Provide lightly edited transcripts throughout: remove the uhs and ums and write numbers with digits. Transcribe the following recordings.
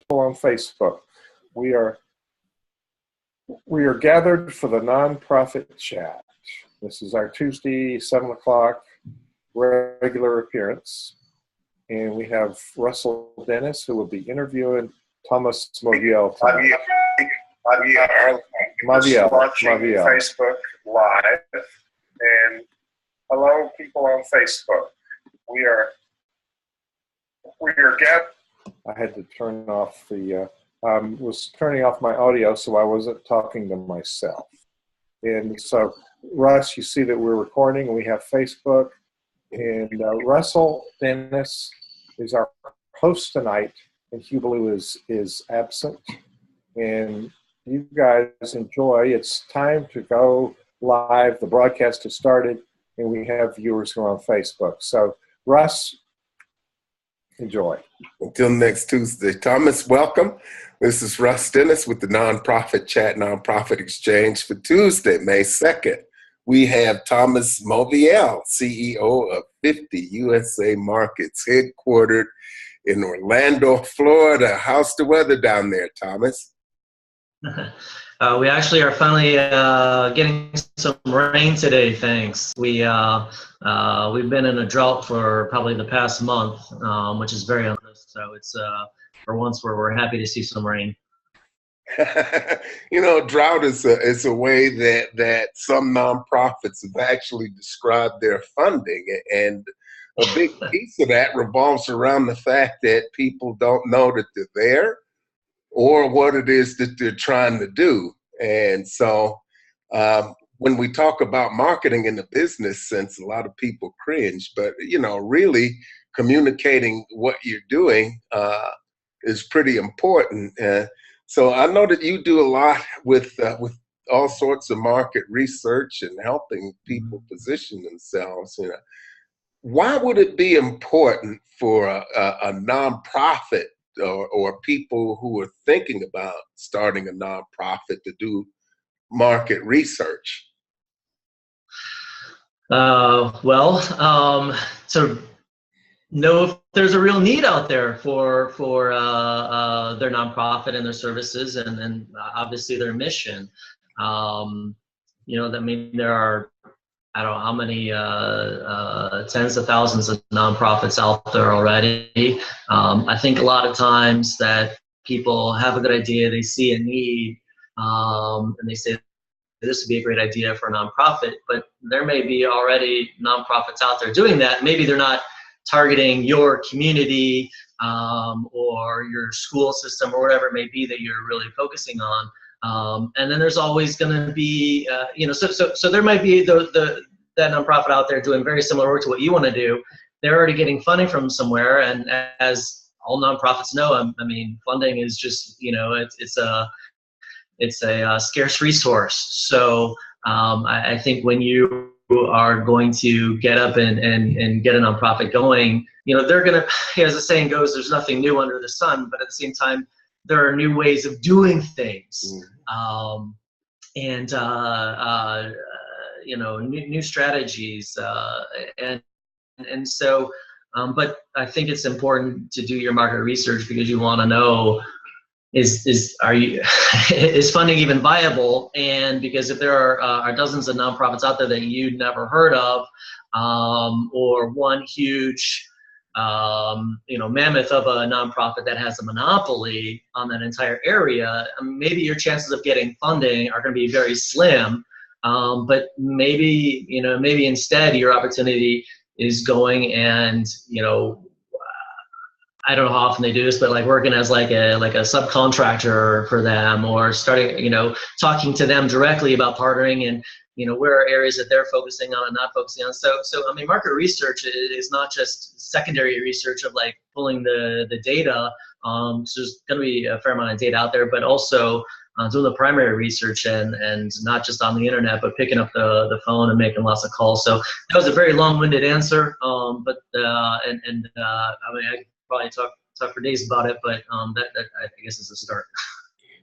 on Facebook. We are gathered for the nonprofit chat. This is our Tuesday 7 o'clock regular appearance, and we have Russell Dennis, who will be interviewing Thomas Moviel tonight. Moviel watching Facebook Live, and hello, people on Facebook. We are gathered. I had to turn off the. Was turning off my audio, so I wasn't talking to myself. And so, Russ, you see that we're recording, and we have Facebook. And Russell Dennis is our host tonight, and Hugh Blue is absent. And you guys enjoy. It's time to go live. The broadcast has started, and we have viewers who are on Facebook. So, Russ, enjoy. Until next Tuesday. Thomas, welcome. This is Russ Dennis with the Nonprofit Chat Nonprofit Exchange for Tuesday, May 2nd. We have Thomas Moviel, CEO of 50 USA Markets, headquartered in Orlando, Florida. How's the weather down there, Thomas? We actually are finally getting some rain today, thanks. We've been in a drought for probably the past month, which is very honest. So it's for once where we're happy to see some rain. You know, drought is a way that some nonprofits have actually described their funding, and a big piece of that revolves around the fact that people don't know that they're there or what it is that they're trying to do. And so when we talk about marketing in the business sense, a lot of people cringe, but you know, really communicating what you're doing is pretty important. So I know that you do a lot with all sorts of market research and helping people position themselves. You know, why would it be important for a nonprofit or people who are thinking about starting a nonprofit to do market research? To know if there's a real need out there for their nonprofit and their services and obviously their mission. You know, that mean there are, I don't know how many tens of thousands of nonprofits out there already. I think a lot of times that people have a good idea, they see a need, and they say this would be a great idea for a nonprofit, but there may be already nonprofits out there doing that. Maybe they're not targeting your community or your school system or whatever it may be that you're really focusing on. And then there's always going to be, you know, so there might be that nonprofit out there doing very similar work to what you want to do. They're already getting funding from somewhere, and as all nonprofits know, I mean, funding is just, you know, it's a scarce resource. So I think when you are going to get up and get a nonprofit going, you know, they're going to, as the saying goes, there's nothing new under the sun, but at the same time, there are new ways of doing things. You know, new strategies, and so, but I think it's important to do your market research because you want to know, is funding even viable? And because if there are dozens of nonprofits out there that you'd never heard of, or one huge you know, mammoth of a nonprofit that has a monopoly on that entire area, maybe your chances of getting funding are going to be very slim. But maybe, you know, maybe instead your opportunity is going and, you know, I don't know how often they do this, but like working as like a subcontractor for them, or starting, you know, talking to them directly about partnering and, you know, where are areas that they're focusing on and not focusing on. So I mean, market research is not just secondary research of like pulling the data. So there's going to be a fair amount of data out there, but also doing the primary research and not just on the internet, but picking up the phone and making lots of calls. So that was a very long-winded answer, but I mean, I could probably talk for days about it, but that I guess is a start.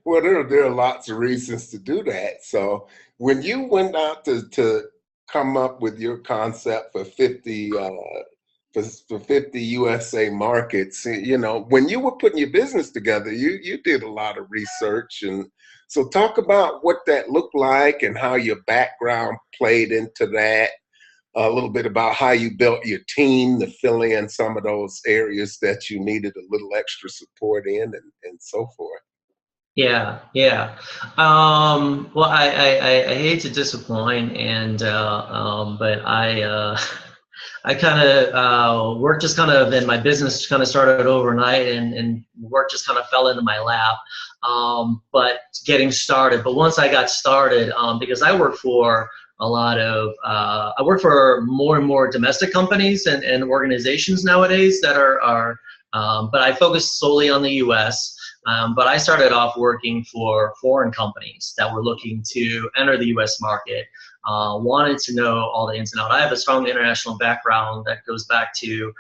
Well, there are lots of reasons to do that. So when you went out to come up with your concept for 50 for 50 USA markets. You know, when you were putting your business together, you did a lot of research. And so talk about what that looked like and how your background played into that. A little bit about how you built your team to fill in some of those areas that you needed a little extra support in, and so forth. Yeah, yeah. Well, I hate to disappoint, and but I kind of work just kind of, and my business kind of started overnight, and work just kind of fell into my lap. But getting started, but once I got started, because I work for a lot of, I work for more and more domestic companies and organizations nowadays that but I focus solely on the U.S. But I started off working for foreign companies that were looking to enter the U.S. market, wanted to know all the ins and outs. I have a strong international background that goes back to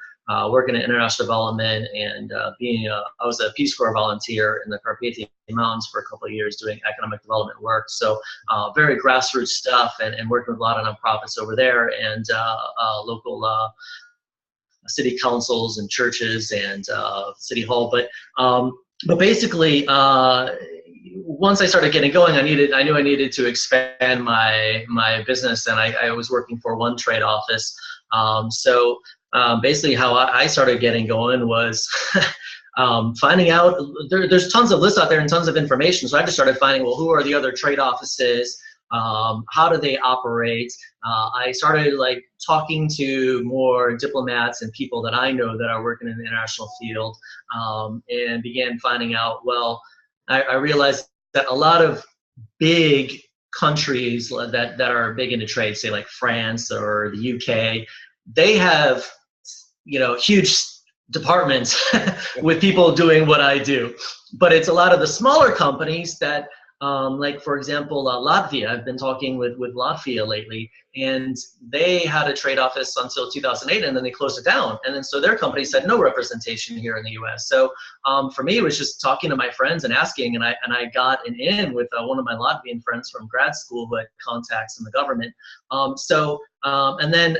working in international development and I was a Peace Corps volunteer in the Carpathian Mountains for a couple of years doing economic development work. So very grassroots stuff, and working with a lot of nonprofits over there, and local city councils and churches and city hall. But basically, once I started getting going, I knew I needed to expand my business, and I was working for one trade office. So basically, how I started getting going was finding out there's tons of lists out there and tons of information. So I just started finding, well, who are the other trade offices? How do they operate? I started like talking to more diplomats and people that I know that are working in the international field, and began finding out, well, I realized that a lot of big countries that are big into trade, say like France or the UK, they have, you know, huge departments with people doing what I do. But it's a lot of the smaller companies that, like for example, Latvia. I've been talking with Latvia lately, and they had a trade office until 2008, and then they closed it down. And then so their company said no representation here in the U.S. So for me, it was just talking to my friends and asking, and I got an in with one of my Latvian friends from grad school who had contacts in the government. And then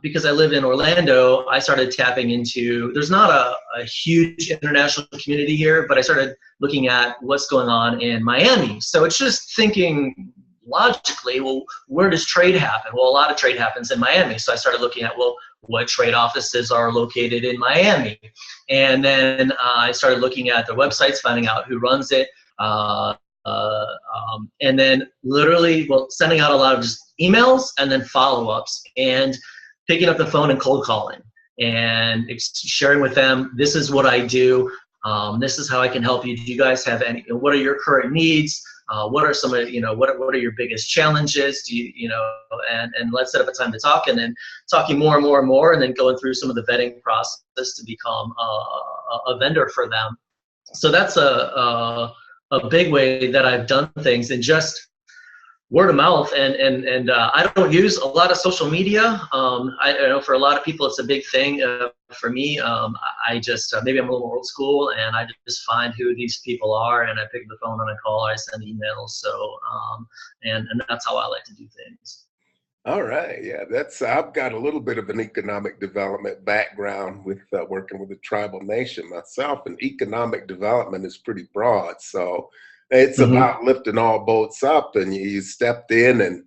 because I live in Orlando, I started tapping into, there's not a huge international community here, but I started looking at what's going on in Miami. So it's just thinking logically, well, where does trade happen? Well, a lot of trade happens in Miami. So I started looking at, well, what trade offices are located in Miami? And then I started looking at the websites, finding out who runs it. And then literally, well, sending out a lot of just emails and then follow-ups, and picking up the phone and cold calling and sharing with them, this is what I do. This is how I can help you. Do you guys have any, what are your current needs? What are some of, what are your biggest challenges? Do you, and let's set up a time to talk, and then talking more and more and more, and then going through some of the vetting process to become a vendor for them. So that's a big way that I've done things, and just word of mouth, and I don't use a lot of social media. I know for a lot of people it's a big thing. For me, I just maybe I'm a little old school, and I just find who these people are, and I pick up the phone and I call, I send emails. So and that's how I like to do things. All right, yeah, I've got a little bit of an economic development background with working with a tribal nation myself, and economic development is pretty broad. So it's about lifting all boats up, and you stepped in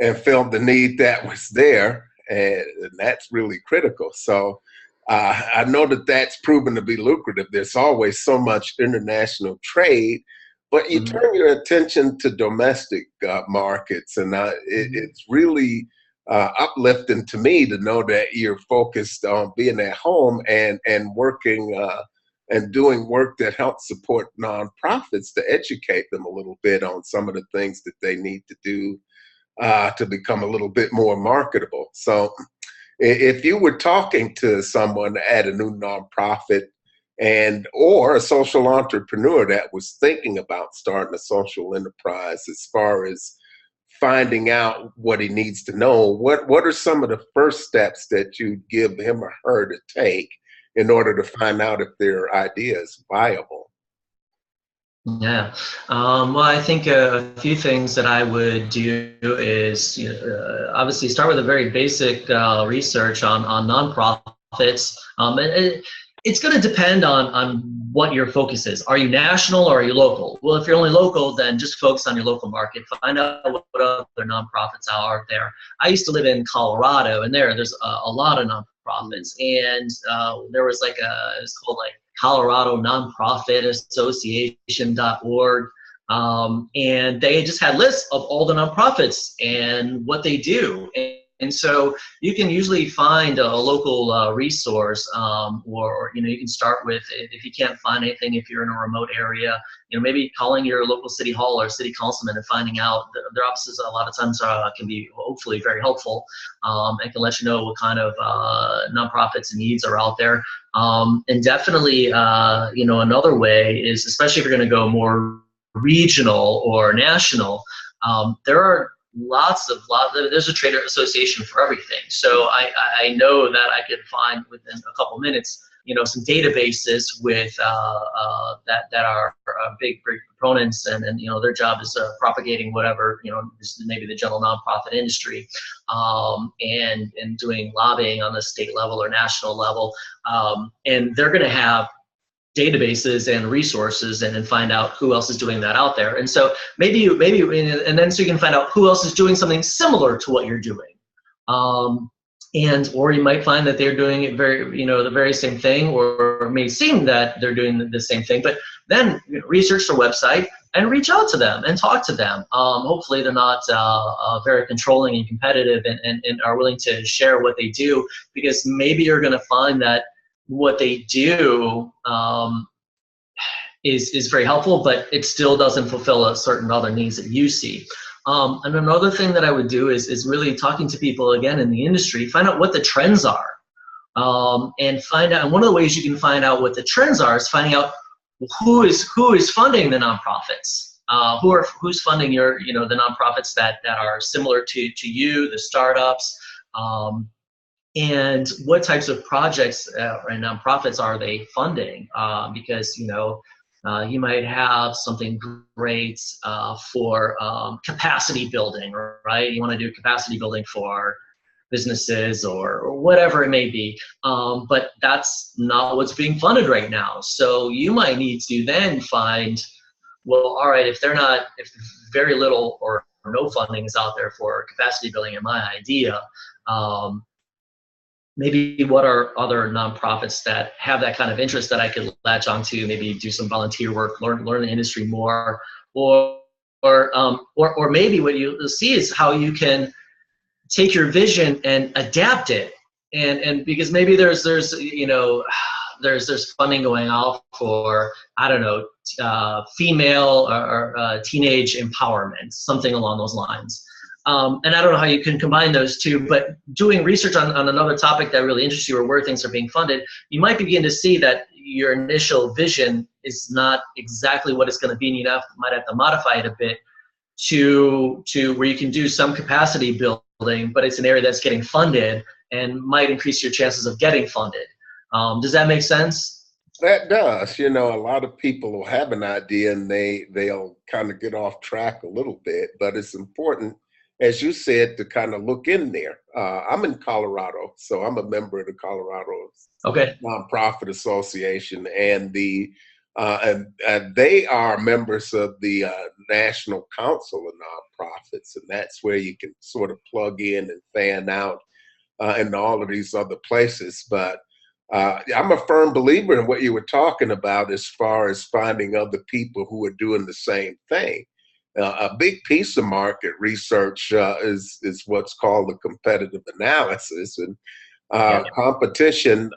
and filled the need that was there, and that's really critical. So I know that that's proven to be lucrative. There's always so much international trade, but you turn your attention to domestic markets, and it's really uplifting to me to know that you're focused on being at home and working and doing work that helps support nonprofits to educate them a little bit on some of the things that they need to do to become a little bit more marketable. So if you were talking to someone at a new nonprofit or a social entrepreneur that was thinking about starting a social enterprise, as far as finding out what he needs to know, what are some of the first steps that you'd give him or her to take in order to find out if their idea is viable? Yeah, well, I think a few things that I would do is obviously start with a very basic research on nonprofits nonprofits. It's going to depend on what your focus is. Are you national or are you local? Well, if you're only local, then just focus on your local market. Find out what other nonprofits are out there. I used to live in Colorado, and there's a lot of nonprofits, and there was it's called like Colorado Nonprofit Association.org. And they just had lists of all the nonprofits and what they do. And so you can usually find a local resource, or you can start with, if you can't find anything, if you're in a remote area, maybe calling your local city hall or city councilman and finding out. Their offices a lot of times can be hopefully very helpful, and can let you know what kind of nonprofits and needs are out there. And definitely, another way is, especially if you're going to go more regional or national, there are there's a trade association for everything. So I know that I could find within a couple minutes, some databases with that are big proponents, and their job is propagating whatever, maybe the general nonprofit industry, and doing lobbying on the state level or national level, and they're going to have databases and resources, and find out who else is doing that out there. And so maybe so you can find out who else is doing something similar to what you're doing. Or you might find that they're doing it the very same thing, or it may seem that they're doing the same thing, but then research their website and reach out to them and talk to them. Hopefully they're not very controlling and competitive, and are willing to share what they do, because maybe you're going to find that what they do is very helpful, but it still doesn't fulfill a certain other needs that you see. And another thing that I would do is really talking to people again in the industry, find out what the trends are, and find out. And one of the ways you can find out what the trends are is finding out who is funding the nonprofits, who's funding the nonprofits that are similar to you, the startups. And what types of projects and nonprofits are they funding? Because you might have something great for capacity building, right? You want to do capacity building for businesses or whatever it may be, but that's not what's being funded right now. So you might need to then find, well, all right, if very little or no funding is out there for capacity building in my idea, maybe what are other nonprofits that have that kind of interest that I could latch onto, maybe do some volunteer work, learn the industry more, or maybe what you'll see is how you can take your vision and adapt it, and because maybe there's funding going out for, I don't know, female or teenage empowerment, something along those lines. And I don't know how you can combine those two, but doing research on another topic that really interests you or where things are being funded, you might begin to see that your initial vision is not exactly what it's going to be, and you might have to modify it a bit to where you can do some capacity building, but it's an area that's getting funded and might increase your chances of getting funded. Does that make sense? That does. A lot of people will have an idea and they'll kind of get off track a little bit, but it's important, as you said, to kind of look in there. I'm in Colorado, so I'm a member of the Colorado Nonprofit Association, and and they are members of the National Council of Nonprofits, and that's where you can sort of plug in and fan out in all of these other places. But I'm a firm believer in what you were talking about as far as finding other people who are doing the same thing. A big piece of market research is what's called the competitive analysis, and competition.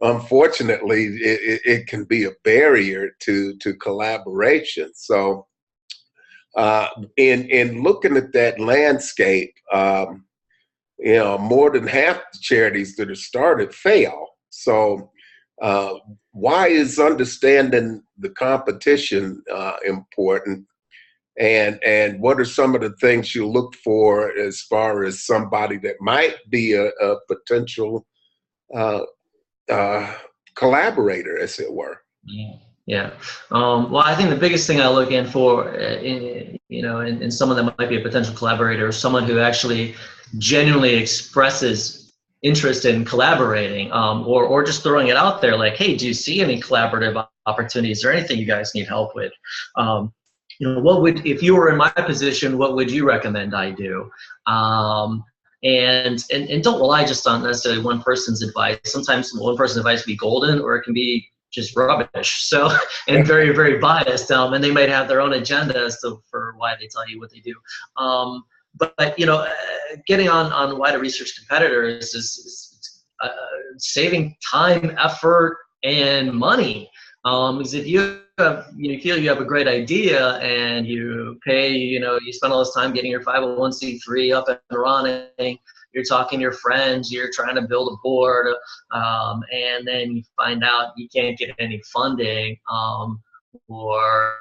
Unfortunately, it can be a barrier to collaboration. So, in looking at that landscape, more than half the charities that are started fail. So, why is understanding the competition important? And what are some of the things you look for as far as somebody that might be a potential collaborator, as it were? Yeah. Well, I think the biggest thing I look in for, in someone that might be a potential collaborator, is someone who actually genuinely expresses interest in collaborating, or just throwing it out there like, hey, do you see any collaborative opportunities or anything you guys need help with? What would, if you were in my position, what would you recommend I do? And don't rely just on necessarily one person's advice. Sometimes one person's advice can be golden, or it can be just rubbish. So, and very, very biased. And they might have their own agenda as to for why they tell you what they do. But getting on why to research competitors is saving time, effort, and money. Because if you feel you have a great idea and you pay, you spend all this time getting your 501c3 up and running, you're talking to your friends, you're trying to build a board, and then you find out you can't get any funding, or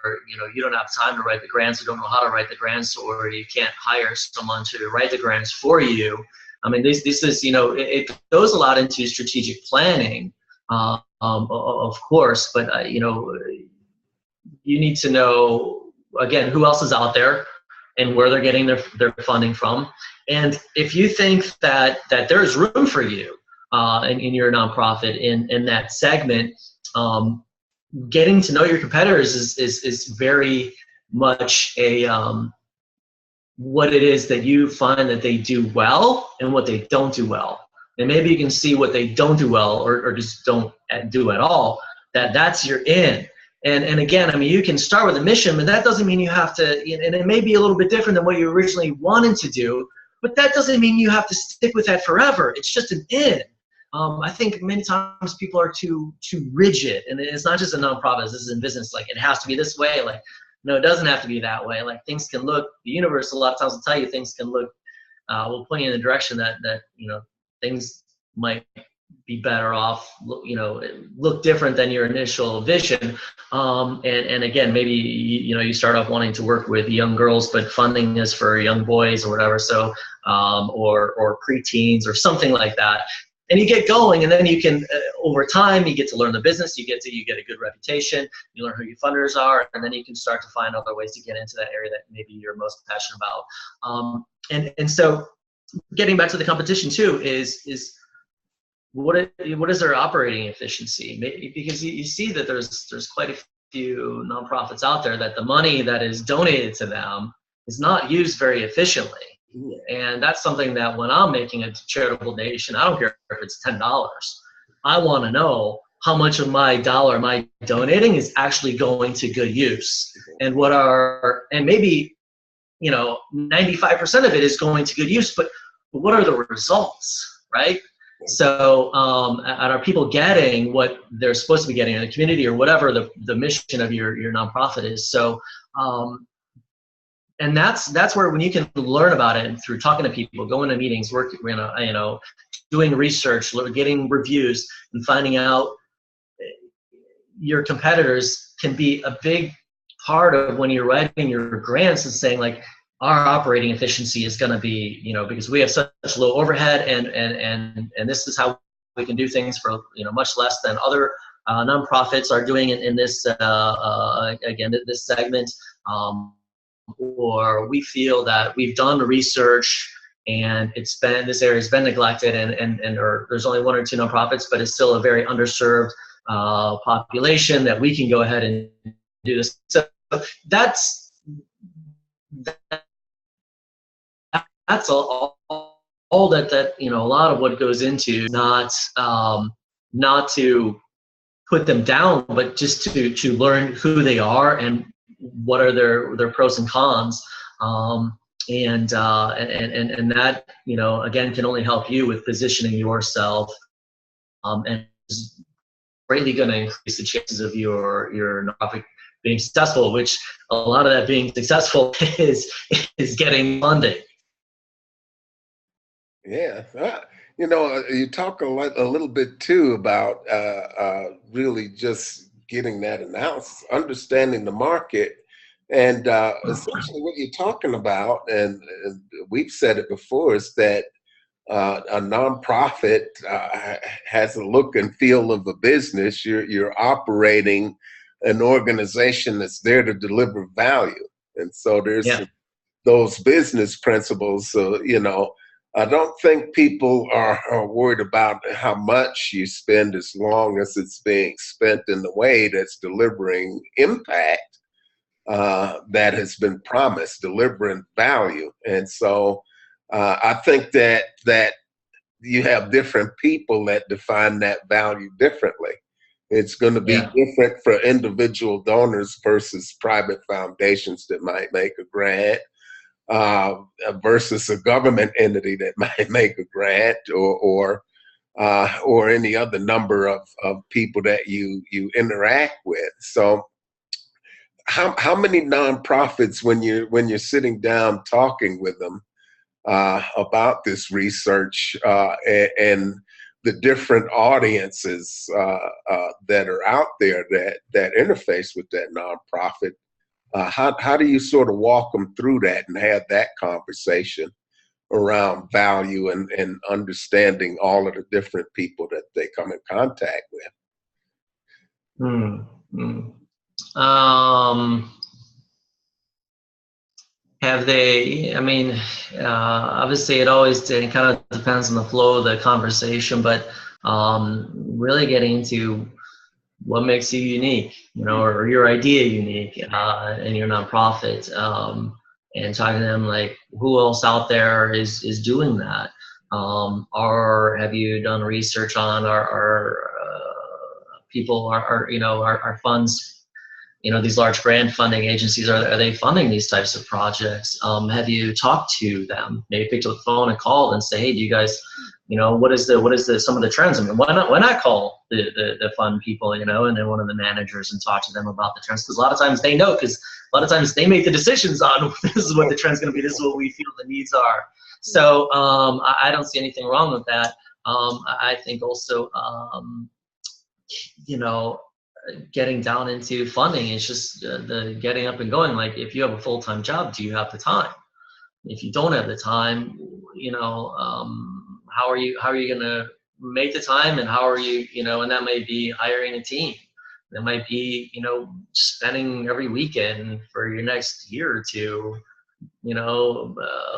you don't have time to write the grants, or don't know how to write the grants, or you can't hire someone to write the grants for you. I mean, this is, it goes a lot into strategic planning, of course, but you need to know, again, who else is out there and where they're getting their funding from. And if you think that there's room for you in your nonprofit in that segment, getting to know your competitors is very much a what it is that you find that they do well and what they don't do well. And maybe you can see what they don't do well, or just don't do at all, that's your in. And again, I mean, you can start with a mission, but that doesn't mean you have to, and it may be a little bit different than what you originally wanted to do, but that doesn't mean you have to stick with that forever. It's just an in. I think many times people are too rigid, and it's not just a nonprofit, this is in business, like it has to be this way. Like, no, it doesn't have to be that way. Like, things can look, the universe a lot of times will tell you things can look, will point you in the direction that things might be better off, look different than your initial vision. And again, maybe you start off wanting to work with young girls, but funding is for young boys or whatever. So or preteens or something like that. And you get going, and then you can over time you get to learn the business. You get a good reputation. You learn who your funders are, and then you can start to find other ways to get into that area that maybe you're most passionate about. And so getting back to the competition too is what is their operating efficiency? Because you see that there's quite a few nonprofits out there that the money that is donated to them is not used very efficiently. And that's something that when I'm making a charitable donation, I don't care if it's $10. I want to know how much of my dollar am I donating is actually going to good use, and maybe 95% of it is going to good use, but what are the results, right? So are people getting what they're supposed to be getting in the community, or whatever the mission of your nonprofit is? So and that's where, when you can learn about it through talking to people, going to meetings, doing research, getting reviews, and finding out your competitors can be a big part of when you're writing your grants, and saying like, our operating efficiency is going to be, because we have such low overhead, and this is how we can do things for much less than other nonprofits are doing in this again, this segment. Or we feel that we've done the research and this area has been neglected, or there's only one or two nonprofits, but it's still a very underserved population that we can go ahead and do this. So that's all that a lot of what goes into, not to put them down, but just to learn who they are and what are their pros and cons, and that again can only help you with positioning yourself, and is greatly going to increase the chances of your nonprofit being successful, which a lot of that being successful is getting funding. Yeah, you talk a little bit too about really just getting that analysis, understanding the market, and essentially what you're talking about, and we've said it before, is that a nonprofit has a look and feel of a business. You're operating an organization that's there to deliver value, and so there's those business principles. I don't think people are worried about how much you spend as long as it's being spent in the way that's delivering impact that has been promised, delivering value. And so I think that you have different people that define that value differently. It's going to be Yeah. different for individual donors versus private foundations that might make a grant, versus a government entity that might make a grant, or any other number of people that you interact with. So how many nonprofits, when you're sitting down talking with them about this research, and the different audiences that are out there that interface with that nonprofit, how do you sort of walk them through that and have that conversation around value and understanding all of the different people that they come in contact with? Have they, I mean, obviously it kind of depends on the flow of the conversation, but really getting into what makes you unique, or your idea unique in your nonprofit, and talking to them like, who else out there is doing that? Or have you done research on our people, our funds? These large grant funding agencies, are they funding these types of projects? Have you talked to them? Maybe picked up the phone and called and say, hey, do you guys, what is some of the trends? I mean, why not call the fund people, and then one of the managers, and talk to them about the trends? Because a lot of times they know, because a lot of times they make the decisions on this is what the trend's going to be, this is what we feel the needs are. So I don't see anything wrong with that. I think also, getting down into funding, it's just the getting up and going. Like, if you have a full-time job, do you have the time? If you don't have the time, how are you going to make the time? And how are you, and that might be hiring a team. That might be, spending every weekend for your next year or two,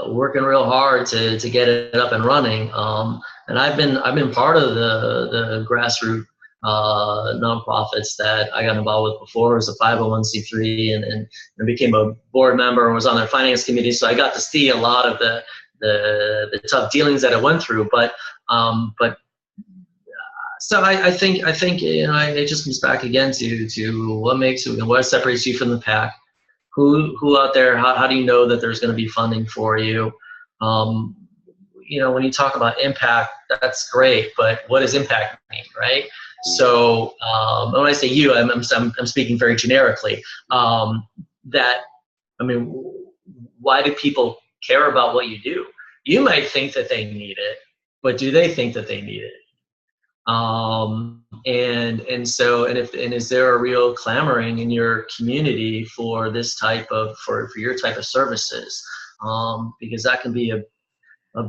working real hard to get it up and running. And I've been part of the grassroots nonprofits that I got involved with before. It was a 501c3, and became a board member and was on their finance committee. So I got to see a lot of the tough dealings that I went through. But so I think it just comes back again to what separates you from the pack. Who out there? How do you know that there's going to be funding for you? When you talk about impact, that's great, but what does impact mean, right? So when I say you, I'm speaking very generically. Why do people care about what you do? You might think that they need it, but do they think that they need it? Is there a real clamoring in your community for this type of for your type of services? Because that can be a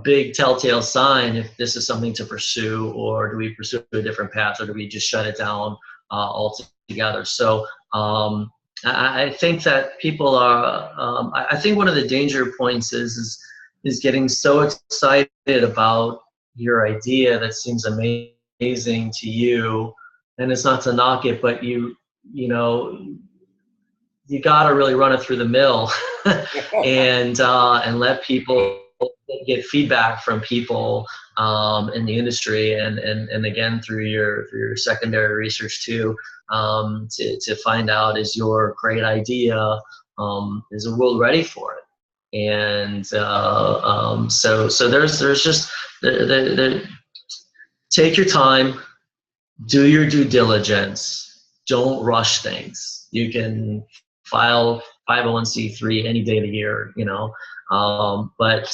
big telltale sign if this is something to pursue, or do we pursue a different path, or do we just shut it down altogether? So I think that people are. I think one of the danger points is getting so excited about your idea that seems amazing to you, and it's not to knock it, but you got to really run it through the mill and let people get feedback from people in the industry, and again through your secondary research too, to find out, is your great idea, is the world ready for it? And so there's just take your time, do your due diligence, don't rush things. You can file 501c3 any day of the year, but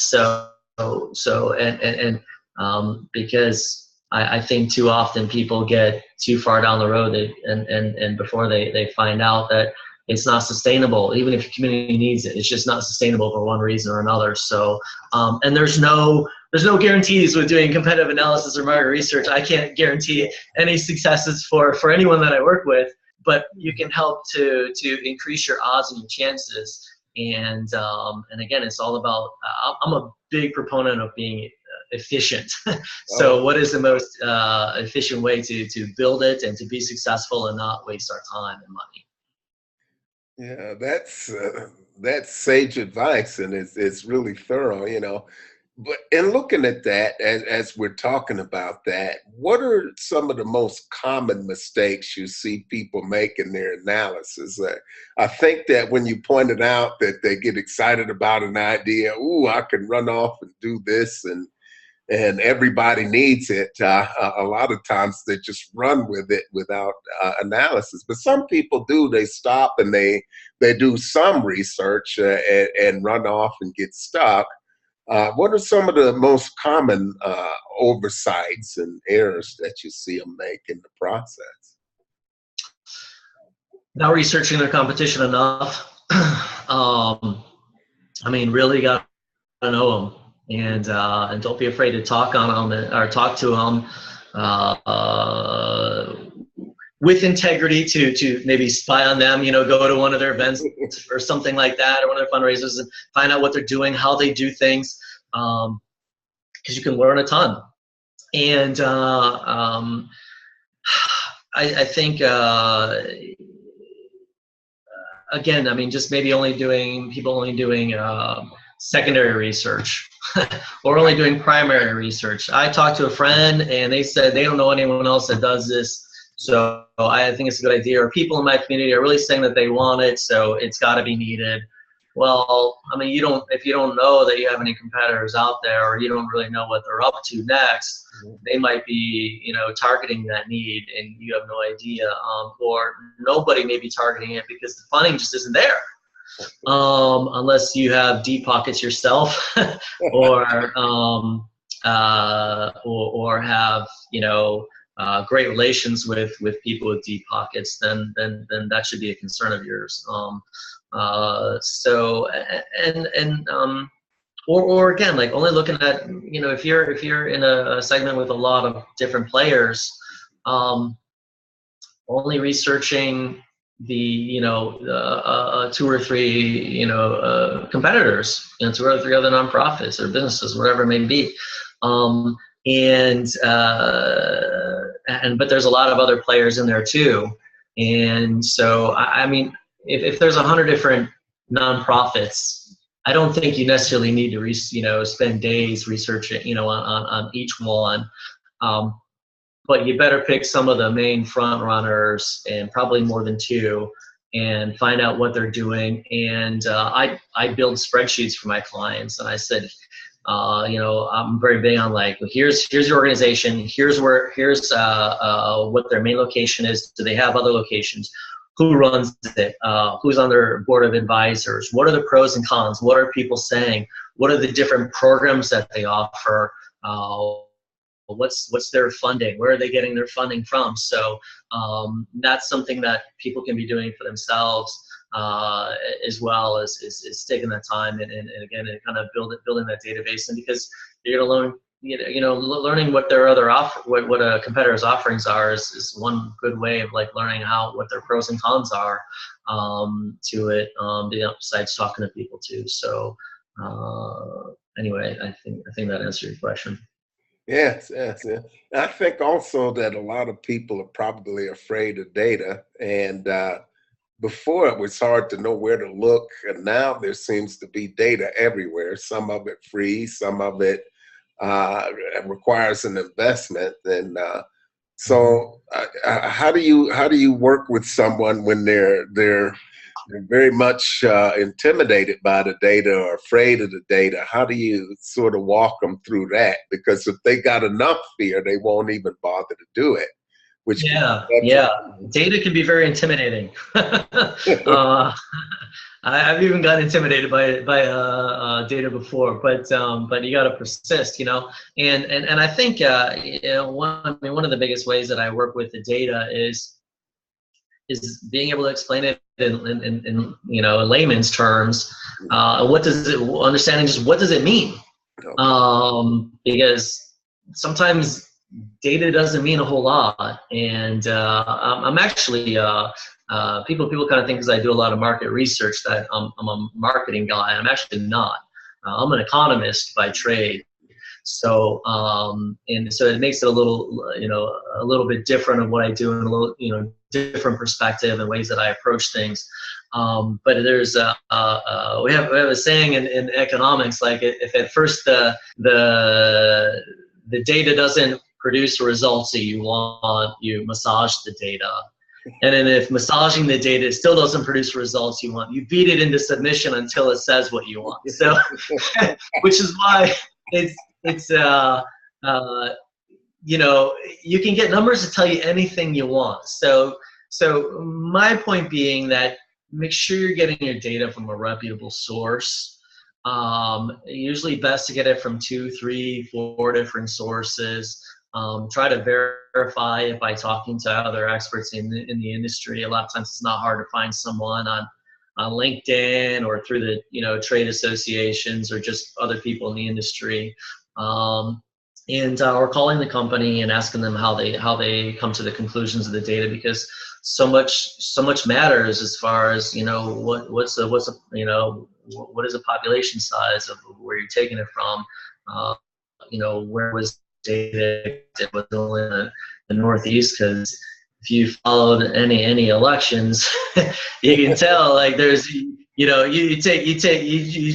because I think too often people get too far down the road, and before they find out that it's not sustainable, even if your community needs it, it's just not sustainable for one reason or another. So, and there's no guarantees with doing competitive analysis or market research. I can't guarantee any successes for anyone that I work with, but you can help to increase your odds and your chances. And again, it's all about. I'm a big proponent of being efficient. Oh. So what is the most efficient way to build it and to be successful and not waste our time and money? Yeah, that's sage advice, and it's really thorough, you know. But in looking at that, as we're talking about that, what are some of the most common mistakes you see people make in their analysis? I think that when you pointed out that they get excited about an idea, ooh, I can run off and do this, and everybody needs it. A lot of times they just run with it without analysis. But some people do. They stop and they do some research and run off and get stuck. What are some of the most common oversights and errors that you see them make in the process? Not researching their competition enough. I mean, really got to know them, and don't be afraid to talk on them or talk to them with integrity to maybe spy on them. You know, go to one of their events or something like that, or one of their fundraisers, and find out what they're doing, how they do things, because you can learn a ton. And I think again, I mean, just maybe people only doing secondary research or only doing primary research. I talked to a friend and they said they don't know anyone else that does this, so I think it's a good idea. Or people in my community are really saying that they want it, so it's got to be needed. Well, I mean, if you don't know that you have any competitors out there, or you don't really know what they're up to next, they might be, you know, targeting that need and you have no idea, or nobody may be targeting it because the funding just isn't there, unless you have deep pockets yourself, or have, you know, great relations with people with deep pockets. Then that should be a concern of yours. Or again, like only looking at, you know, if you're in a segment with a lot of different players, only researching the, you know, 2 or 3, you know, competitors, you know, 2 or 3 other nonprofits or businesses, whatever it may be, but there's a lot of other players in there too, and so I mean, if there's 100 different nonprofits, I don't think you necessarily need to spend days researching, you know, on each one. But you better pick some of the main front runners, and probably more than 2, and find out what they're doing. And I build spreadsheets for my clients, and I said, you know, I'm very big on like, here's your organization, here's what their main location is. Do they have other locations? Who runs it? Who's on their board of advisors? What are the pros and cons? What are people saying? What are the different programs that they offer? What's their funding? Where are they getting their funding from? So that's something that people can be doing for themselves, as well as taking that time and again, and kind of building that database. And because you're going to learn, you know, learning what their other what a competitor's offerings are is one good way of like learning what their pros and cons are to it, besides talking to people too. So anyway, I think that answers your question. Yes. I think also that a lot of people are probably afraid of data, and before it was hard to know where to look, and now there seems to be data everywhere. Some of it free, some of it requires an investment. And so how do you work with someone when they're very much intimidated by the data or afraid of the data? How do you sort of walk them through that? Because if they got enough fear, they won't even bother to do it. Which data can be very intimidating. I've even gotten intimidated by data before, but you got to persist, you know. And I think you know, one of the biggest ways that I work with the data is being able to explain it in you know, in layman's terms. Understanding just what does it mean? Because sometimes data doesn't mean a whole lot, and I'm actually people kind of think because I do a lot of market research that I'm a marketing guy. I'm actually not. I'm an economist by trade. So and so it makes it a little, a little bit different of what I do, and a little, different perspective and ways that I approach things. But there's we have a saying in economics, like if at first the data doesn't produce the results that you want, you massage the data. And then if massaging the data still doesn't produce results you want, you beat it into submission until it says what you want. So, which is why it's you can get numbers to tell you anything you want. So my point being that make sure you're getting your data from a reputable source. Usually best to get it from 2, 3, 4 different sources. Try to verify it by talking to other experts in the industry. A lot of times it's not hard to find someone on LinkedIn or through the trade associations or just other people in the industry. Or calling the company and asking them how they come to the conclusions of the data, because so much matters as far as what is the population size of where you're taking it from, where was data was only in the Northeast, because if you followed any elections, you can tell like there's you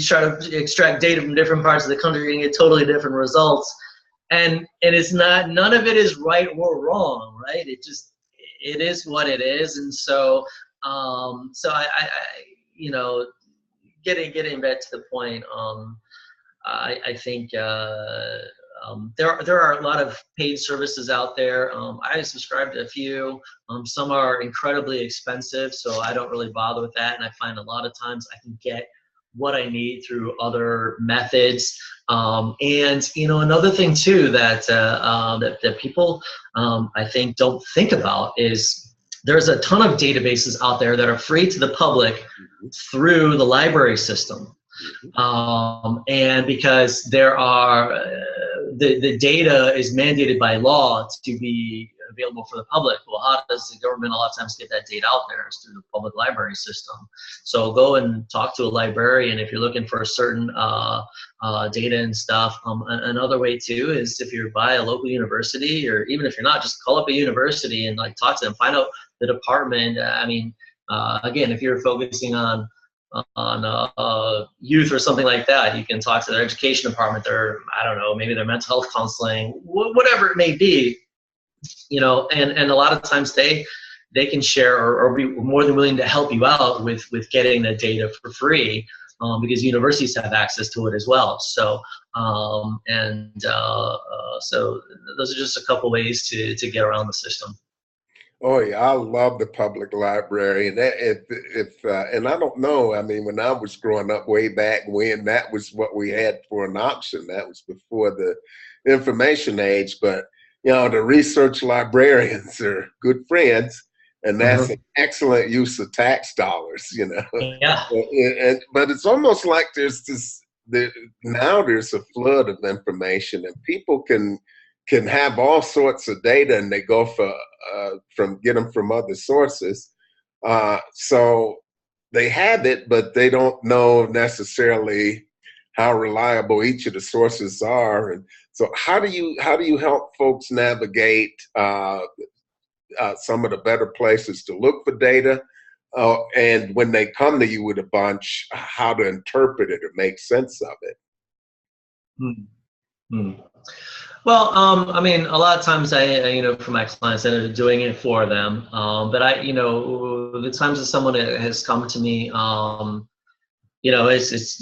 try to extract data from different parts of the country and get totally different results, and it's not, none of it is right or wrong, right? It is what it is. And so I getting back to the point, I think there are a lot of paid services out there. I subscribe to a few. Some are incredibly expensive, so I don't really bother with that. And I find a lot of times I can get what I need through other methods. And another thing too that people I think don't think about is there's a ton of databases out there that are free to the public through the library system. And because there are the data is mandated by law to be available for the public. Well, how does the government a lot of times get that data out there? It's through the public library system. So go and talk to a librarian if you're looking for a certain data and stuff. Another way too is if you're by a local university, or even if you're not, just call up a university and like talk to them, find out the department. Again, if you're focusing on youth or something like that, you can talk to their education department, their, I don't know, maybe their mental health counseling, whatever it may be, and a lot of times they can share or be more than willing to help you out with getting the data for free, because universities have access to it as well. So so those are just a couple ways to get around the system. Oh yeah, I love the public library, and and I don't know. I mean, when I was growing up way back when, that was what we had for an option. That was before the information age. But the research librarians are good friends, and that's an excellent use of tax dollars. Yeah. But it's almost like now there's a flood of information, and people can have all sorts of data, and they go get them from other sources. So they have it, but they don't know necessarily how reliable each of the sources are. And so how do you help folks navigate some of the better places to look for data? And when they come to you with a bunch, how to interpret it or make sense of it? Well, I mean, a lot of times for my clients, I end up doing it for them. But the times that someone has come to me, it's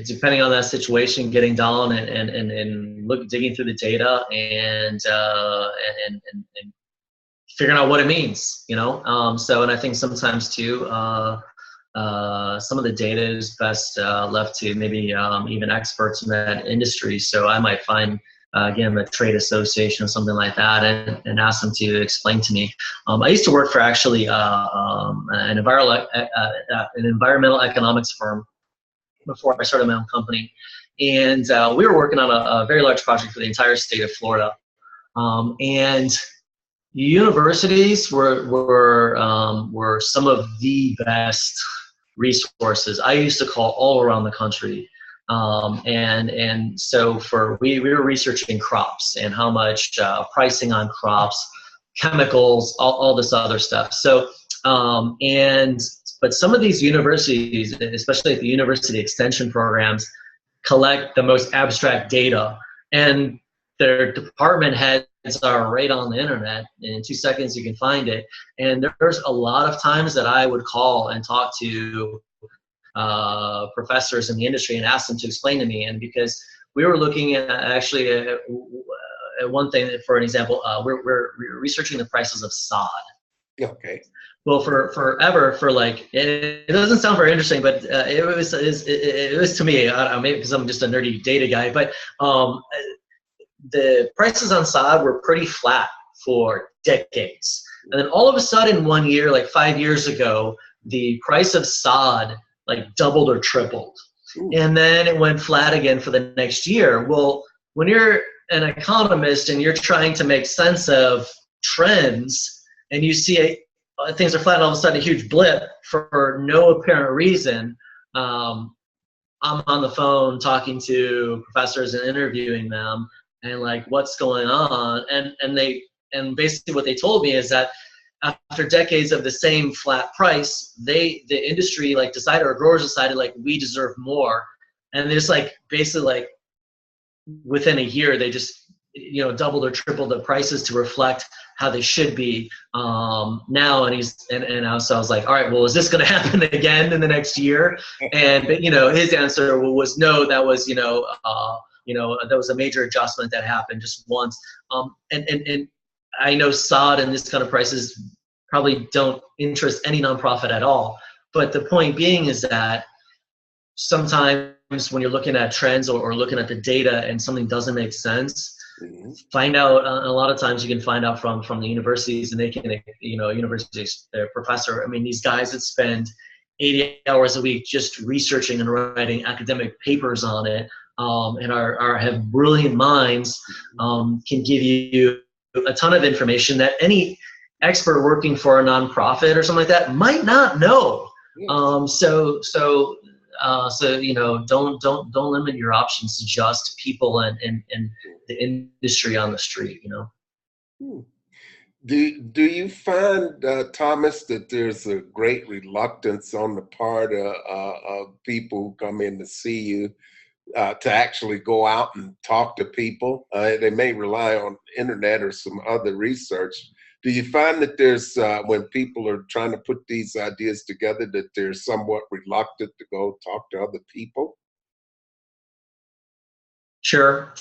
depending on that situation, getting down and digging through the data and figuring out what it means, So, and I think sometimes too, some of the data is best left to maybe even experts in that industry. So I might find again, a trade association or something like that, and ask them to explain to me. I used to work for actually an environmental economics firm before I started my own company, and we were working on a very large project for the entire state of Florida, and universities were some of the best resources I used to call all around the country And so we were researching crops and how much pricing on crops, chemicals, all this other stuff. So but some of these universities, especially at the university extension programs, collect the most abstract data, and their department heads are right on the internet. In 2 seconds you can find it. And there's a lot of times that I would call and talk to professors in the industry and ask them to explain to me. And because we were looking at actually at one thing, for an example, we're researching the prices of sod. Okay. Well, forever, for like, it doesn't sound very interesting, but it was to me, I don't know, maybe because I'm just a nerdy data guy, but the prices on sod were pretty flat for decades. And then all of a sudden, one year, like 5 years ago, the price of sod like doubled or tripled. Ooh. And then it went flat again for the next year. Well, when you're an economist and you're trying to make sense of trends, and you see things are flat and all of a sudden a huge blip for no apparent reason, I'm on the phone talking to professors and interviewing them, and like, what's going on? And basically what they told me is that after decades of the same flat price, the industry like decided, or growers decided, like, we deserve more. And they just like basically like within a year they just doubled or tripled the prices to reflect how they should be now. And so I was like, all right, well, is this going to happen again in the next year? And but his answer was no. That was that was a major adjustment that happened just once. And I know sod and this kind of prices probably don't interest any nonprofit at all. But the point being is that sometimes when you're looking at trends or looking at the data and something doesn't make sense, find out. A lot of times you can find out from the universities, and they can, universities, their professor. I mean, these guys that spend 80 hours a week just researching and writing academic papers on it, and have brilliant minds, can give you a ton of information that any expert working for a nonprofit or something like that might not know. So don't limit your options to just people and the industry on the street. Do you find, Thomas, that there's a great reluctance on the part of people who come in to see you to actually go out and talk to people? They may rely on internet or some other research. Do you find that there's, when people are trying to put these ideas together, that they're somewhat reluctant to go talk to other people? Sure.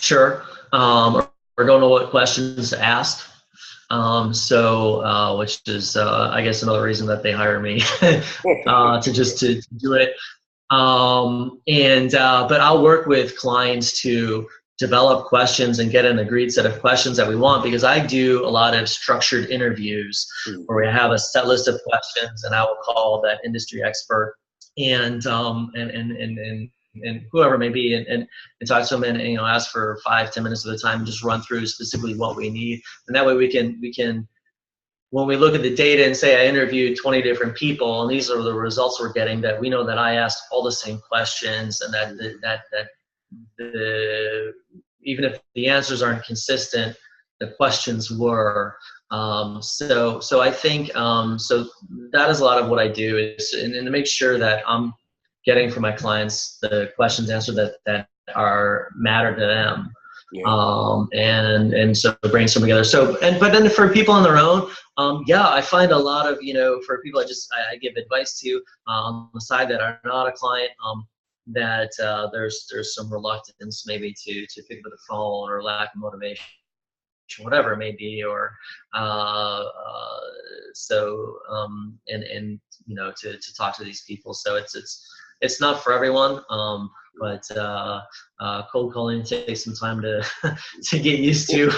Or don't know what questions to ask. Which is, I guess, another reason that they hire me to do it. But I'll work with clients to develop questions and get an agreed set of questions that we want, because I do a lot of structured interviews where we have a set list of questions, and I will call that industry expert and whoever it may be, and talk to them, and ask for 5-10 minutes at a time and just run through specifically what we need. And that way we can when we look at the data and say I interviewed 20 different people and these are the results we're getting, that we know that I asked all the same questions, and that even if the answers aren't consistent, the questions were. So I think so that is a lot of what I do, is and to make sure that I'm getting from my clients the questions answered that are matter to them. And so brainstorm together. But then for people on their own, I find a lot of, for people I give advice to on the side that are not a client, that there's some reluctance maybe to pick up the phone, or lack of motivation, whatever it may be, or to talk to these people. So it's not for everyone, but cold calling takes some time to get used to.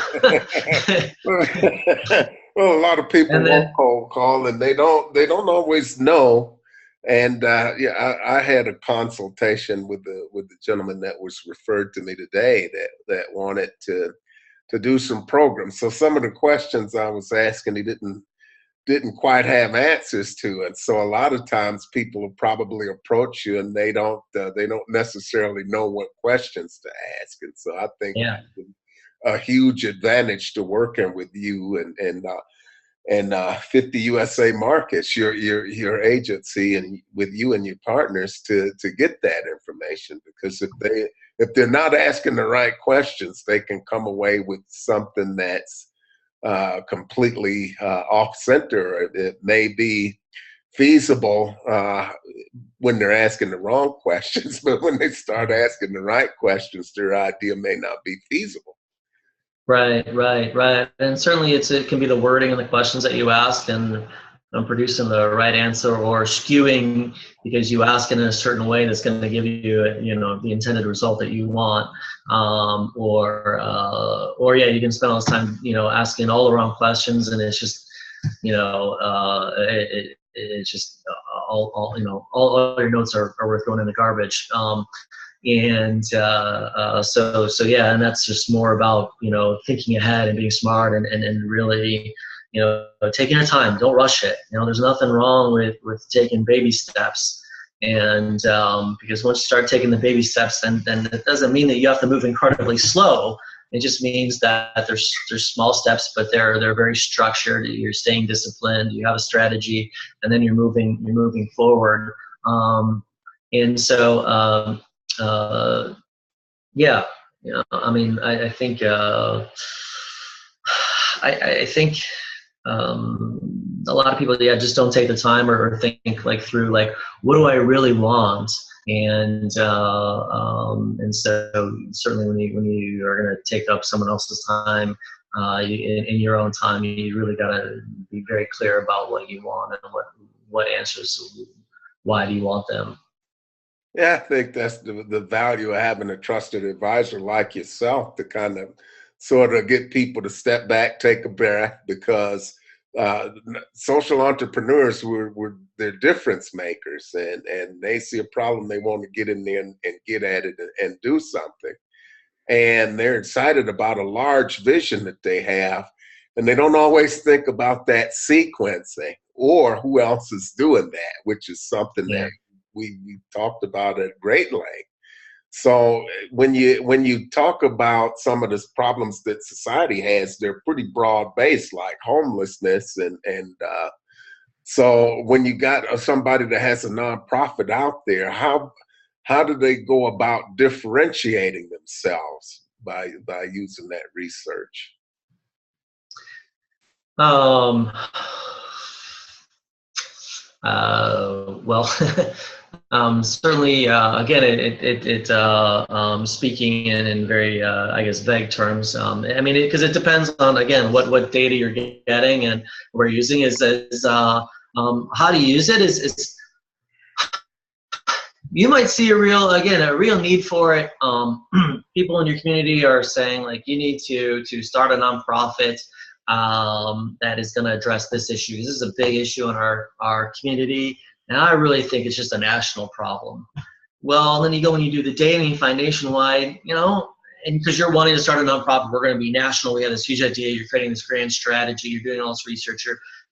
Well, a lot of people won't cold call, and they don't always know. And I had a consultation with the gentleman that was referred to me today that wanted to do some programs. So some of the questions I was asking, he didn't didn't quite have answers to. And so a lot of times people will probably approach you and they don't necessarily know what questions to ask. And so I think Yeah. a huge advantage to working with you and 50 USA markets, your agency, and with you and your partners to get that information. Because if they're not asking the right questions, they can come away with something that's completely off center. It may be feasible when they're asking the wrong questions, but when they start asking the right questions, their idea may not be feasible. Right. And certainly it can be the wording and the questions that you ask and producing the right answer, or skewing because you ask it in a certain way that's going to give you, the intended result that you want. Or yeah, you can spend all this time, asking all the wrong questions, and it's just, it's just all your notes are worth throwing in the garbage. So yeah, and that's just more about, thinking ahead and being smart and really, taking your time. Don't rush it. There's nothing wrong with taking baby steps. And because once you start taking the baby steps, then it doesn't mean that you have to move incredibly slow. It just means that there's small steps, but they're very structured. You're staying disciplined. You have a strategy, and then you're moving forward. And so yeah, I mean, I think I think a lot of people, just don't take the time or think through what do I really want, and so certainly when you are going to take up someone else's time, in your own time, you really got to be very clear about what you want and what answers, why do you want them. Yeah, I think that's the value of having a trusted advisor like yourself to kind of sort of get people to step back, take a breath, because social entrepreneurs they're difference makers, and they see a problem, they want to get in there and get at it and do something. And they're excited about a large vision that they have, and they don't always think about that sequencing or who else is doing that, which is something that we talked about at great length. So when you talk about some of the problems that society has, they're pretty broad based, like homelessness, and so when you got somebody that has a nonprofit out there, how do they go about differentiating themselves by using that research? Well, certainly, again, speaking in very, I guess, vague terms. I mean, because it depends on, again, what data you're getting and we're using is how to use it is you might see a real need for it. People in your community are saying you need to start a nonprofit that is going to address this issue. This is a big issue in our community, and I really think it's just a national problem. Well, then you go and you do the data and you find nationwide, and because you're wanting to start a nonprofit, we're going to be national. We have this huge idea. You're creating this grand strategy. You're doing all this research.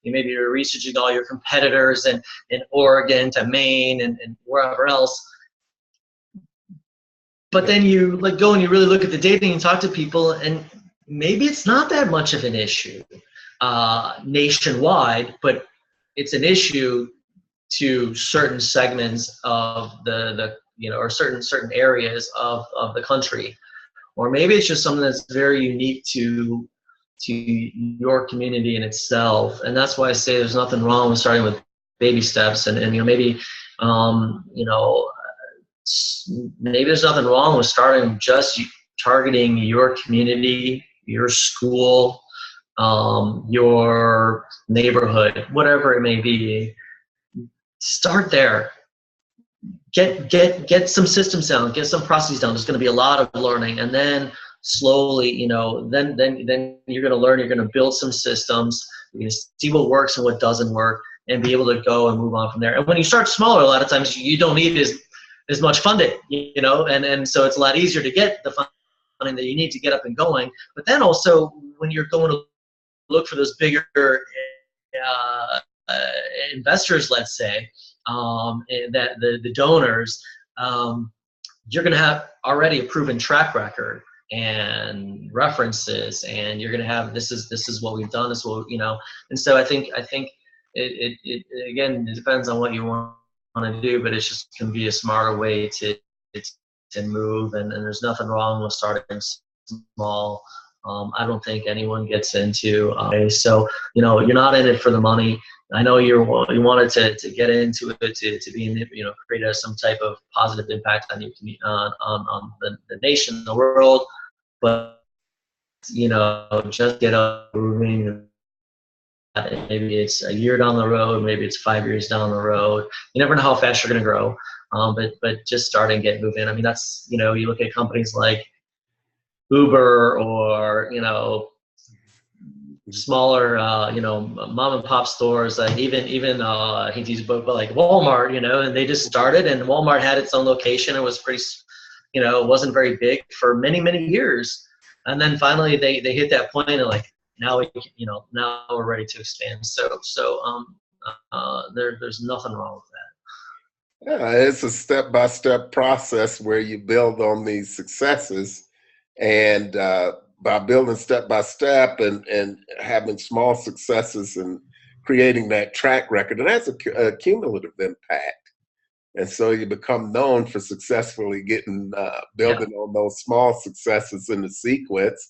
Maybe you're researching all your competitors in Oregon to Maine and wherever else. But then you go and you really look at the data and you talk to people, and maybe it's not that much of an issue nationwide, but it's an issue to certain segments of the or certain areas of the country. Or maybe it's just something that's very unique to your community in itself. And that's why I say there's nothing wrong with starting with baby steps, and maybe maybe there's nothing wrong with starting just targeting your community, your school, your neighborhood, whatever it may be. Start there. Get some systems down, get some processes down. There's going to be a lot of learning, and then slowly, then you're going to learn. You're going to build some systems. You're going to see what works and what doesn't work, and be able to go and move on from there. And when you start smaller, a lot of times you don't need as much funding, and so it's a lot easier to get the funding that you need to get up and going. But then also, when you're going to look for those bigger investors, let's say, that the donors, you're going to have already a proven track record and references, and you're going to have this is what we've done, this is what, and so I think it again, it depends on what you want to do, but it's just going to be a smarter way to move, and there's nothing wrong with starting small. I don't think anyone gets into so you're not in it for the money. I know you wanted to get into it to be in create some type of positive impact on your on the nation, the world, but just get up moving. Maybe it's a year down the road, maybe it's 5 years down the road. You never know how fast you're going to grow, but just start and get moving. I mean, that's you look at companies like Uber or smaller mom and pop stores, like even I hate to use but like Walmart, and they just started, and Walmart had its own location. It was pretty, it wasn't very big for many years, and then finally they hit that point and like now now we're ready to expand. There's nothing wrong with that. Yeah, it's a step-by-step process where you build on these successes, and by building step by step and having small successes and creating that track record, and that's a cumulative impact. And so you become known for successfully building on those small successes in the sequence.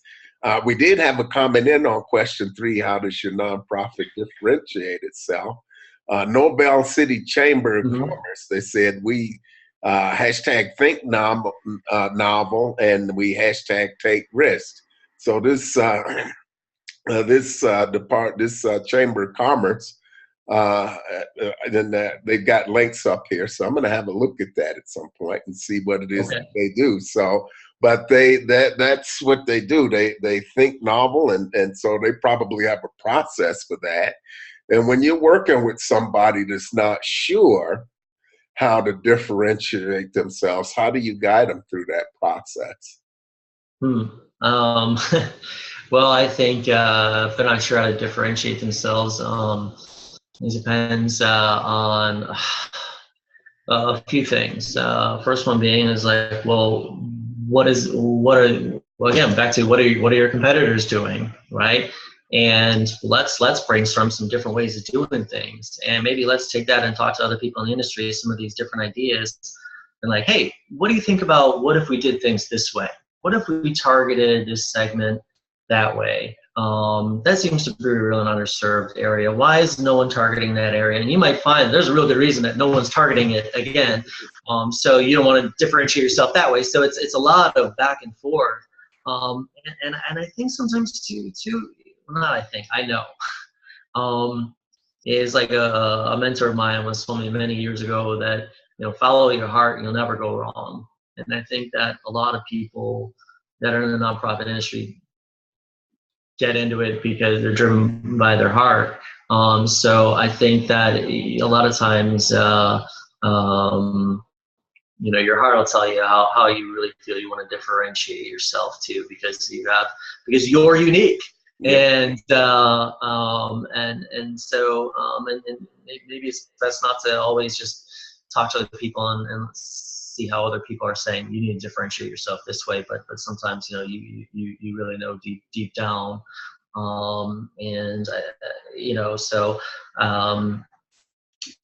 We did have a comment in on question 3, how does your nonprofit differentiate itself? Moviel City Chamber of Commerce, they said we hashtag think novel, and we hashtag take risk. So this Chamber of Commerce, they've got links up here, so I'm going to have a look at that at some point and see what it is that they do. So, but that's what they do. They think novel, and so they probably have a process for that. And when you're working with somebody that's not sure how to differentiate themselves, how do you guide them through that process? Well, I think if they're not sure how to differentiate themselves, it depends on a few things. First one being is like, well, again, back to what are your competitors doing, right? And let's brainstorm some different ways of doing things, and maybe let's take that and talk to other people in the industry, some of these different ideas, and like, hey, what do you think about what if we did things this way? What if we targeted this segment that way? That seems to be a real underserved area. Why is no one targeting that area? And you might find there's a real good reason that no one's targeting it again. So you don't want to differentiate yourself that way. So it's a lot of back and forth. And I think sometimes too, not I think, I know, is like a mentor of mine was told me many years ago that, follow your heart and you'll never go wrong. And I think that a lot of people that are in the nonprofit industry get into it because they're driven by their heart. So I think that a lot of times, your heart will tell you how you really feel. You want to differentiate yourself too, because you're unique. And so maybe it's best not to always just talk to other people and see how other people are saying you need to differentiate yourself this way, but sometimes you really know deep down,